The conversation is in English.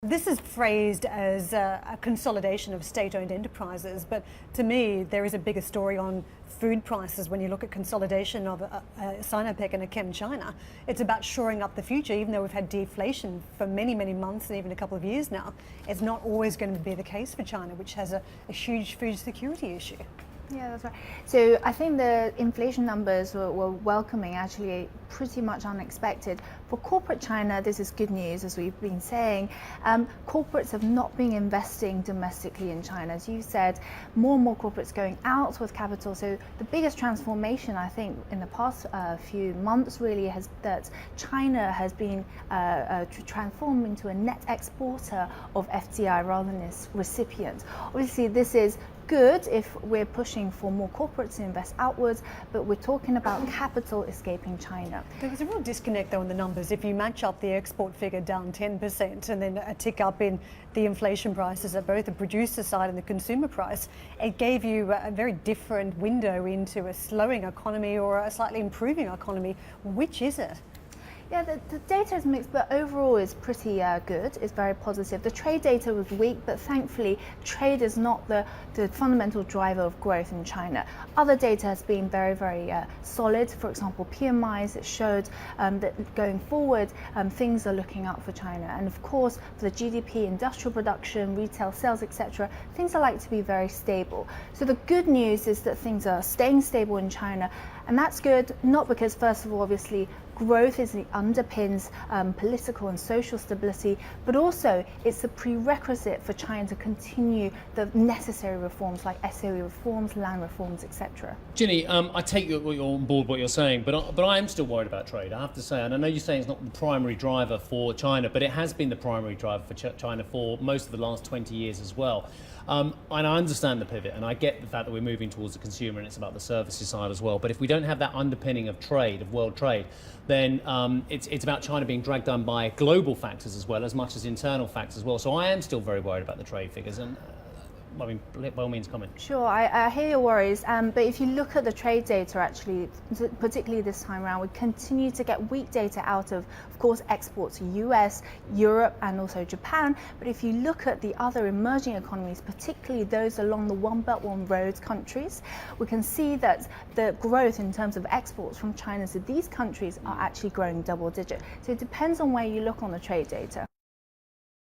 This is phrased as a consolidation of state-owned enterprises, but to me there is a bigger story on food prices when you look at consolidation of a Sinopec and a ChemChina. It's about shoring up the future. Even though we've had deflation for many, many months and even a couple of years now, it's not always going to be the case for China, which has a huge food security issue. Yeah, that's right. So I think the inflation numbers were welcoming, actually pretty much unexpected. For corporate China, this is good news, as we've been saying. Corporates have not been investing domestically in China. As you said, more and more corporates going out with capital. So the biggest transformation, I think, in the past few months really has that China has been transformed into a net exporter of FDI rather than its recipient. Obviously, this is good if we're pushing for more corporates to invest outwards, but we're talking about capital escaping China. There was a real disconnect though in the numbers. If you match up the export figure down 10% and then a tick up in the inflation prices at both the producer side and the consumer price, it gave you a very different window into a slowing economy or a slightly improving economy. Which is it? Yeah, the data is mixed, but overall is pretty good. It's very positive. The trade data was weak, but thankfully trade is not the fundamental driver of growth in China. Other data has been very, very solid. For example, PMIs, it showed that going forward, things are looking up for China. And of course, for the GDP, industrial production, retail sales, etc., things are likely to be very stable. So the good news is that things are staying stable in China. And that's good, not because, first of all, obviously, growth is the underpins political and social stability, but also it's a prerequisite for China to continue the necessary reforms like SOE reforms, land reforms, etc. Ginny, I take you're on board what you're saying, but I am still worried about trade, I have to say. And I know you're saying it's not the primary driver for China, but it has been the primary driver for China for most of the last 20 years as well. And I understand the pivot, and I get the fact that we're moving towards the consumer and it's about the services side as well. But if we don't have that underpinning of trade, of world trade, then it's about China being dragged down by global factors as well, as much as internal factors as well. So I am still very worried about the trade figures. And I mean, by all means, comment. Sure, I hear your worries, but if you look at the trade data, actually, particularly this time around, we continue to get weak data out of course, exports to US, Europe, and also Japan. But if you look at the other emerging economies, particularly those along the One Belt, One Road countries, we can see that the growth in terms of exports from China to these countries are actually growing double digit. So it depends on where you look on the trade data.